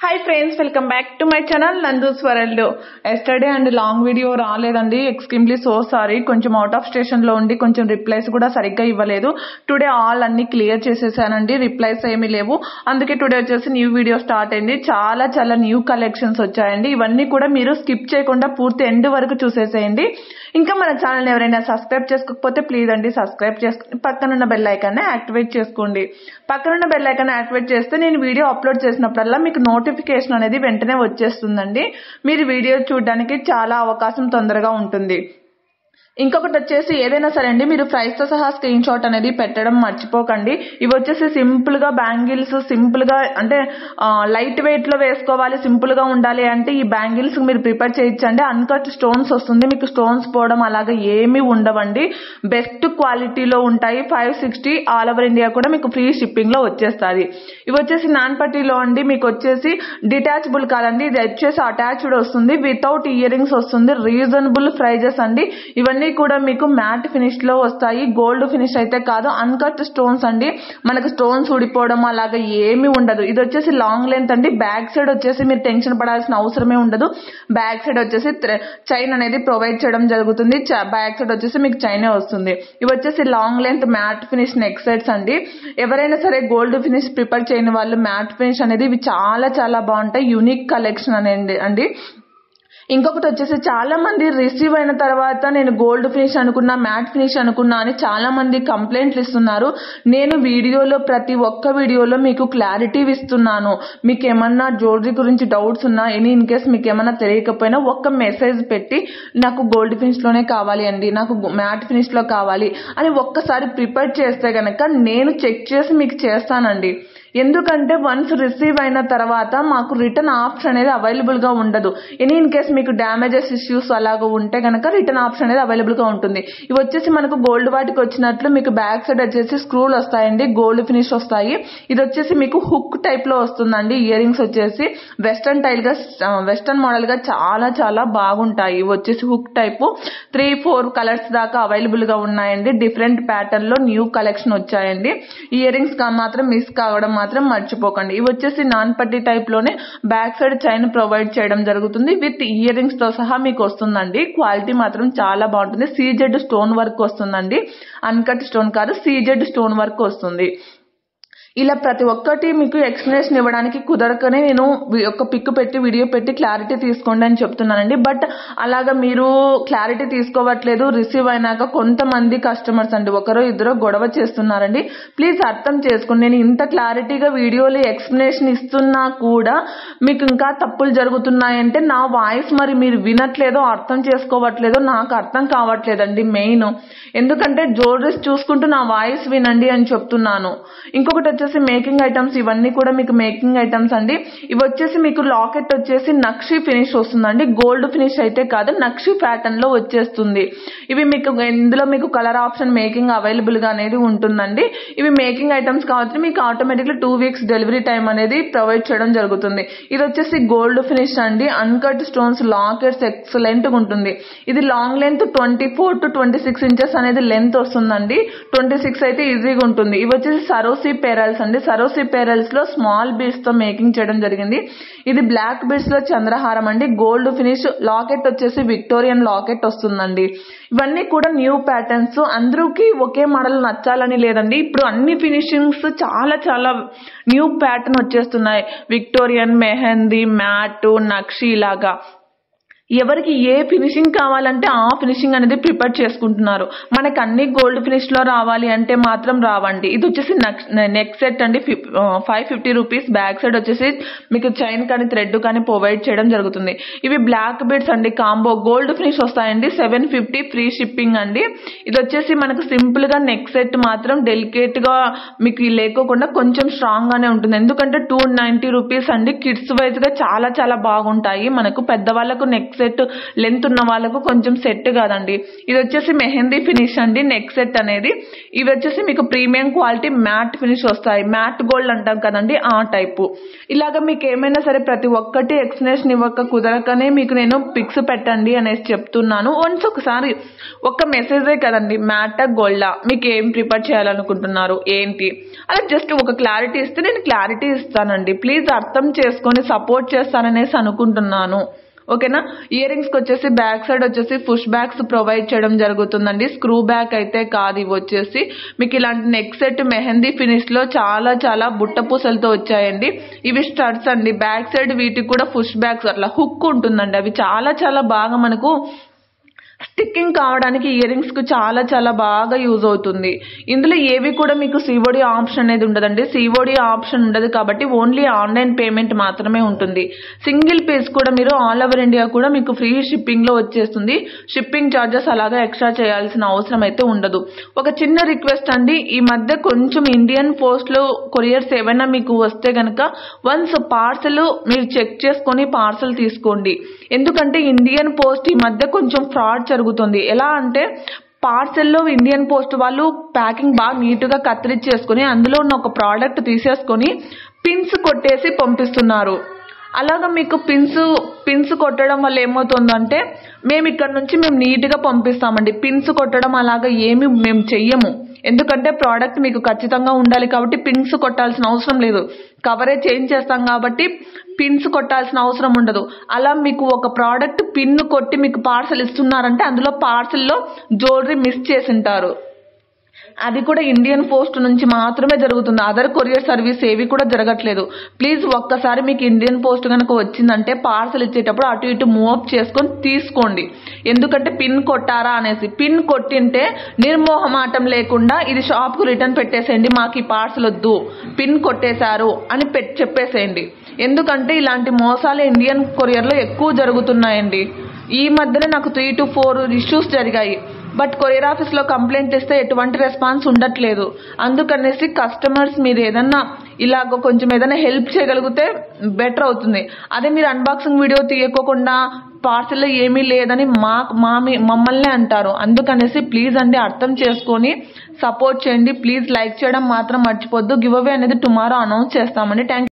Hi friends, welcome back to my channel Nandu's world. Yesterday and long video రాలేదండి, extremely so sorry. కొంచెం out of station లో ఉండి కొంచెం replies కూడా సరిగ్గా ఇవ్వలేదు. టుడే ఆల్ అన్ని క్లియర్ చేసేసానండి, రిప్లైస్ ఏమీ లేవు. అందుకే టుడే వచ్చేసి న్యూ వీడియో స్టార్ట్ అయింది. చాలా చాలా న్యూ కలెక్షన్స్ వచ్చాయండి. ఇవన్నీ కూడా మీరు స్కిప్ చేయకుండా పూర్తి ఎండ్ వరకు చూసేసేయండి. ఇంకా మన ఛానల్ ఎవరైనా సబ్స్క్రైబ్ చేసుకోకపోతే ప్లీజ్ అండి సబ్స్క్రైబ్ చేసుకుని పక్కనున్న బెల్ ఐకాన్ యాక్టివేట్ చేసుకోండి. పక్కనున్న బెల్ ఐకాన్ యాక్టివేట్ చేస్తే నేను వీడియో అప్లోడ్ చేసినప్పుడల్లా మీకు నోటిఫికేషన్ అనేది వెంటనే వచ్చేస్తుందండి. మీరు వీడియో చూడడానికి చాలా అవకాశం తొందరగా ఉంటుంది. ఇంకొకటి వచ్చేసి ఏదైనా సరే అండి, మీరు ప్రైస్ తో సహా స్క్రీన్ షాట్ అనేది పెట్టడం మర్చిపోకండి. ఇవి వచ్చేసి సింపుల్ గా బ్యాంగిల్స్, సింపుల్ గా అంటే లైట్ వెయిట్ లో వేసుకోవాలి, సింపుల్ గా ఉండాలి అంటే ఈ బ్యాంగిల్స్ మీరు ప్రిపేర్ చేయొచ్చండి. అన్కట్ స్టోన్స్ వస్తుంది, మీకు స్టోన్స్ పోవడం అలాగా ఏమీ ఉండవండి. బెస్ట్ క్వాలిటీలో ఉంటాయి. 560 ఆల్ ఓవర్ ఇండియా కూడా మీకు ఫ్రీ షిప్పింగ్ లో వచ్చేస్తుంది. ఇవి వచ్చేసి నాన్ పట్టీలో అండి, మీకు వచ్చేసి డిటాచబుల్ కాదండి, ఇది వచ్చేసి అటాచ్డ్ వస్తుంది, వితౌట్ ఇయర్ రింగ్స్ వస్తుంది. రీజనబుల్ ప్రైజెస్ అండి. ఇవన్నీ కూడా మీకు మ్యాట్ ఫినిష్ లో వస్తాయి, గోల్డ్ ఫినిష్ అయితే కాదు. అన్కట్ స్టోన్స్ అండి, మనకు స్టోన్స్ ఊడిపోవడం అలాగా ఏమీ ఉండదు. ఇది వచ్చేసి లాంగ్ లెంత్ అండి. బ్యాక్ సైడ్ వచ్చేసి మీరు టెన్షన్ పడాల్సిన అవసరమే ఉండదు. బ్యాక్ సైడ్ వచ్చేసి చైన్ అనేది ప్రొవైడ్ చేయడం జరుగుతుంది. బ్యాక్ సైడ్ వచ్చేసి మీకు చైనే వస్తుంది. ఇవి వచ్చేసి long length mat finish neck sets అండి. ఎవరైనా సరే గోల్డ్ ఫినిష్ ప్రిపేర్ చేయని వాళ్ళు మ్యాట్ ఫినిష్ అనేది ఇవి చాలా చాలా బాగుంటాయి. యూనిక్ కలెక్షన్ అనేది అండి. ఇంకొకటి వచ్చేసి చాలా మంది రిసీవ్ అయిన తర్వాత నేను గోల్డ్ ఫినిష్ అనుకున్నా, మ్యాట్ ఫినిష్ అనుకున్నా అని చాలా మంది కంప్లైంట్లు ఇస్తున్నారు. నేను వీడియోలో ప్రతి ఒక్క వీడియోలో మీకు క్లారిటీ ఇస్తున్నాను. మీకు ఏమన్నా జ్యువెలరీ గురించి డౌట్స్ ఉన్నా, ఇన్ కేస్ మీకు ఏమన్నా తెలియకపోయినా ఒక్క మెసేజ్ పెట్టి నాకు గోల్డ్ ఫినిష్ లోనే కావాలి అండి, నాకు మ్యాట్ ఫినిష్ లో కావాలి అని ఒక్కసారి ప్రిపేర్ చేస్తే గనక నేను చెక్ చేసి మీకు చేస్తానండి. ఎందుకంటే వన్స్ రిసీవ్ అయిన తర్వాత మాకు రిటర్న్ ఆప్షన్ అనేది అవైలబుల్ గా ఉండదు. ఇన్ కేస్ మీకు డ్యామేజెస్ ఇష్యూస్ అలాగ ఉంటే కనుక రిటర్న్ ఆప్షన్ అనేది అవైలబుల్ గా ఉంటుంది. ఇవి వచ్చేసి మనకు గోల్డ్ వాటికి వచ్చినట్లు మీకు బ్యాక్ సైడ్ వచ్చేసి స్క్రూలు వస్తాయండి, గోల్డ్ ఫినిష్ వస్తాయి. ఇది వచ్చేసి మీకు హుక్ టైప్ లో వస్తుందండి. ఇయర్ రింగ్స్ వచ్చేసి వెస్టర్న్ మోడల్ గా చాలా చాలా బాగుంటాయి. ఇవి వచ్చేసి హుక్ టైప్ 3-4 కలర్స్ దాకా అవైలబుల్ గా ఉన్నాయండి. డిఫరెంట్ ప్యాటర్న్ లో న్యూ కలెక్షన్ వచ్చాయండి. ఇయర్ రింగ్స్ మాత్రం మిస్ కావడం మాత్రం మర్చిపోకండి. ఇవి వచ్చేసి నాన్ పట్టీ టైప్ లోనే బ్యాక్ సైడ్ చైన్ ప్రొవైడ్ చేయడం జరుగుతుంది. విత్ ఇయర్ రింగ్స్ తో సహా మీకు వస్తుందండి. క్వాలిటీ మాత్రం చాలా బాగుంటుంది. CZ స్టోన్ వర్క్ వస్తుందండి, అన్కట్ స్టోన్ కాదు, CZ స్టోన్ వర్క్ వస్తుంది. ఇలా ప్రతి ఒక్కటి మీకు ఎక్స్ప్లెనేషన్ ఇవ్వడానికి కుదరకనే నేను ఒక పిక్ పెట్టి వీడియో పెట్టి క్లారిటీ తీసుకోండి అని చెప్తున్నానండి. బట్ అలాగా మీరు క్లారిటీ తీసుకోవట్లేదు. రిసీవ్ అయినాక కొంతమంది కస్టమర్స్ అండి, ఒకరో ఇద్దరో గొడవ చేస్తున్నారండి. ప్లీజ్ అర్థం చేసుకోండి. నేను ఇంత క్లారిటీగా వీడియోలో ఎక్స్ప్లెనేషన్ ఇస్తున్నా కూడా మీకు ఇంకా తప్పులు జరుగుతున్నాయంటే నా వాయిస్ మరి మీరు వినట్లేదో, అర్థం చేసుకోవట్లేదో నాకు అర్థం కావట్లేదండి మెయిన్. ఎందుకంటే జ్యువెలరీస్ చూసుకుంటూ నా వాయిస్ వినండి అని చెప్తున్నాను. ఇంకొకటి వచ్చేసి మేకింగ్ ఐటమ్స్. ఇవన్నీ కూడా మీకు మేకింగ్ ఐటమ్స్ అండి. ఇవి వచ్చేసి మీకు లాకెట్ వచ్చేసి నక్షి ఫినిష్ వస్తుందండి. గోల్డ్ ఫినిష్ అయితే కాదు, నక్షి ప్యాటర్న్ లో వచ్చేస్తుంది. ఇవి మీకు ఇందులో మీకు కలర్ ఆప్షన్ మేకింగ్ అవైలబుల్ గా అనేది ఉంటుందండి. ఇవి మేకింగ్ ఐటమ్స్ కాబట్టి మీకు ఆటోమేటిక్లీ 2 వీక్స్ డెలివరీ టైం అనేది ప్రొవైడ్ చేయడం జరుగుతుంది. ఇది వచ్చేసి గోల్డ్ ఫినిష్ అండి. అన్కట్ స్టోన్స్ లాకెట్స్ ఎక్సలెంట్ గా ఉంటుంది. ఇది లాంగ్ లెంత్ 24 to 26 ఇంచెస్ అనేది లెంత్ వస్తుందండి. 26 అయితే ఈజీగా ఉంటుంది. ఇవి వచ్చేసి సరోసి పెరల్స్ అండి. సరోసి పెరల్స్ లో స్మాల్ బీడ్స్ తో మేకింగ్ చేయడం జరిగింది. ఇది బ్లాక్ బీడ్స్ లో చంద్రహారం అండి. గోల్డ్ ఫినిష్ లాకెట్ వచ్చేసి విక్టోరియన్ లాకెట్ వస్తుందండి. ఇవన్నీ కూడా న్యూ ప్యాటర్న్స్. అందరికి ఒకే మోడల్ నచ్చాలని లేదండి. ఇప్పుడు అన్ని ఫినిషింగ్స్ చాలా చాలా న్యూ ప్యాటర్న్ వచ్చేస్తున్నాయి. విక్టోరియన్, మెహందీ, మ్యాట్, నక్షి ఇలాగా ఎవరికి ఏ ఫినిషింగ్ కావాలంటే ఆ ఫినిషింగ్ అనేది ప్రిపేర్ చేసుకుంటున్నారు. మనకు అన్ని గోల్డ్ ఫినిష్ లో రావాలి అంటే మాత్రం రావండి. ఇది వచ్చేసి నెక్ సెట్ అండి. 550 రూపీస్. బ్యాక్ సైడ్ వచ్చేసి మీకు చైన్ కానీ థ్రెడ్ కానీ ప్రొవైడ్ చేయడం జరుగుతుంది. ఇవి బ్లాక్ బీడ్స్ అండి, కాంబో గోల్డ్ ఫినిష్ వస్తాయండి. 750 ఫ్రీ షిప్పింగ్ అండి. ఇది వచ్చేసి మనకు సింపుల్ గా నెక్ సెట్ మాత్రం డెలికేట్ గా మీకు లేకోకుండా కొంచెం స్ట్రాంగ్ గానే ఉంటుంది. ఎందుకంటే 290 రూపీస్ అండి. కిడ్స్ వైజ్ గా చాలా చాలా బాగుంటాయి. మనకు పెద్దవాళ్ళకు నెక్ నెక్ సెట్ లెంత్ ఉన్న వాళ్ళకు కొంచెం సెట్ కాదండి. ఇది వచ్చేసి మెహందీ ఫినిష్ అండి నెక్ సెట్ అనేది. ఇవి వచ్చేసి మీకు ప్రీమియం క్వాలిటీ మ్యాట్ ఫినిష్ వస్తాయి, మ్యాట్ గోల్డ్ అంటాం కదండి ఆ టైపు. ఇలాగ మీకు ఏమైనా సరే ప్రతి ఒక్కటి ఎక్స్ప్లెనేషన్ ఇవ్వక కుదరకనే మీకు నేను పిక్స్ పెట్టండి అనేసి చెప్తున్నాను. వన్స్ ఒకసారి ఒక్క మెసేజే కదండి, మ్యాటా గోల్డా, మీకు ఏం ప్రిపేర్ చేయాలనుకుంటున్నారు ఏంటి అలా జస్ట్ ఒక క్లారిటీ ఇస్తే నేను క్లారిటీ ఇస్తానండి. ప్లీజ్ అర్థం చేసుకొని సపోర్ట్ చేస్తాననేసి అనుకుంటున్నాను. ఓకేనా. ఇయర్ రింగ్స్కి వచ్చేసి బ్యాక్ సైడ్ వచ్చేసి పుష్ బ్యాగ్స్ ప్రొవైడ్ చేయడం జరుగుతుందండి, స్క్రూ బ్యాక్ అయితే కాదు. ఇవి వచ్చేసి మీకు ఇలాంటి నెక్ సెట్ మెహందీ ఫినిష్ లో చాలా చాలా బుట్ట పూసలతో వచ్చాయండి. ఇవి స్టడ్స్ అండి, బ్యాక్ సైడ్ వీటికి కూడా పుష్ బ్యాగ్స్ అట్లా హుక్ ఉంటుందండి. అవి చాలా చాలా బాగా మనకు స్టిక్కింగ్ కావడానికి ఇయర్ రింగ్స్ కు చాలా చాలా బాగా యూజ్ అవుతుంది. ఇందులో ఏవి కూడా మీకు సిఓడి ఆప్షన్ అనేది ఉండదండి, సిఓడి ఆప్షన్ ఉండదు కాబట్టి ఓన్లీ ఆన్లైన్ పేమెంట్ మాత్రమే ఉంటుంది. సింగిల్ పీస్ కూడా మీరు ఆల్ ఓవర్ ఇండియా కూడా మీకు ఫ్రీ షిప్పింగ్ లో వచ్చేస్తుంది. షిప్పింగ్ ఛార్జెస్ అలాగా ఎక్స్ట్రా చేయాల్సిన అవసరం అయితే ఉండదు. ఒక చిన్న రిక్వెస్ట్ అండి, ఈ మధ్య కొంచెం ఇండియన్ పోస్ట్ లో కొరియర్స్ ఏమైనా మీకు వస్తే గనక వన్స్ పార్సల్ మీరు చెక్ చేసుకొని పార్సల్ తీసుకోండి. ఎందుకంటే ఇండియన్ పోస్ట్ ఈ మధ్య కొంచెం ఫ్రాడ్ జరుగుతుంది. ఎలా అంటే పార్సెల్లో ఇండియన్ పోస్ట్ వాళ్ళు ప్యాకింగ్ బాగా నీట్గా కత్తిరించేసుకొని అందులో ఉన్న ఒక ప్రోడక్ట్ తీసేసుకొని పిన్స్ కొట్టేసి పంపిస్తున్నారు. అలాగా మీకు పిన్స్ కొట్టడం వల్ల ఏమవుతుందంటే మేము ఇక్కడ నుంచి నీట్గా పంపిస్తామండి. పిన్స్ కొట్టడం అలాగా ఏమి మేము చెయ్యము. ఎందుకంటే ప్రోడక్ట్ మీకు ఖచ్చితంగా ఉండాలి కాబట్టి పిన్స్ కొట్టాల్సిన అవసరం లేదు. కవరేజ్ చేంజ్ చేస్తాం కాబట్టి పిన్స్ కొట్టాల్సిన అవసరం ఉండదు. అలా మీకు ఒక ప్రోడక్ట్ పిన్ కొట్టి మీకు పార్సల్ ఇస్తున్నారంటే అందులో పార్సల్లో జ్యువెలరీ మిస్ చేసి ఉంటారు. అది కూడా ఇండియన్ పోస్ట్ నుంచి మాత్రమే జరుగుతుంది, అదర్ కొరియర్ సర్వీస్ ఏవి కూడా జరగట్లేదు. ప్లీజ్ ఒక్కసారి మీకు ఇండియన్ పోస్ట్ కనుక వచ్చిందంటే పార్సల్ ఇచ్చేటప్పుడు అటు ఇటు మూవ్ అప్ చేసుకొని తీసుకోండి. ఎందుకంటే పిన్ కొట్టారా అనేసి, పిన్ కొట్టింటే నిర్మోహమాటం లేకుండా ఇది షాప్కు రిటర్న్ పెట్టేసేయండి, మాకు ఈ పార్సల్ వద్దు పిన్ కొట్టేశారు అని చెప్పేసేయండి. ఎందుకంటే ఇలాంటి మోసాలు ఇండియన్ కొరియర్లో ఎక్కువ జరుగుతున్నాయండి. ఈ మధ్యన నాకు 3 to 4 ఇష్యూస్ జరిగాయి. బట్ కొరియర్ ఆఫీస్లో కంప్లైంట్ ఇస్తే ఎటువంటి రెస్పాన్స్ ఉండట్లేదు. అందుకనేసి కస్టమర్స్ మీరు ఏదన్నా ఇలాగ కొంచెం ఏదైనా హెల్ప్ చేయగలిగితే బెటర్ అవుతుంది. అదే మీరు అన్బాక్సింగ్ వీడియో తీయకోకుండా పార్సల్లో ఏమీ లేదని మమ్మల్ని అంటారు. అందుకనేసి ప్లీజ్ అండి అర్థం చేసుకొని సపోర్ట్ చేయండి. ప్లీజ్ లైక్ చేయడం మాత్రం మర్చిపోద్దు. గివ్ అవే అనేది టుమారో అనౌన్స్ చేస్తామండి. థ్యాంక్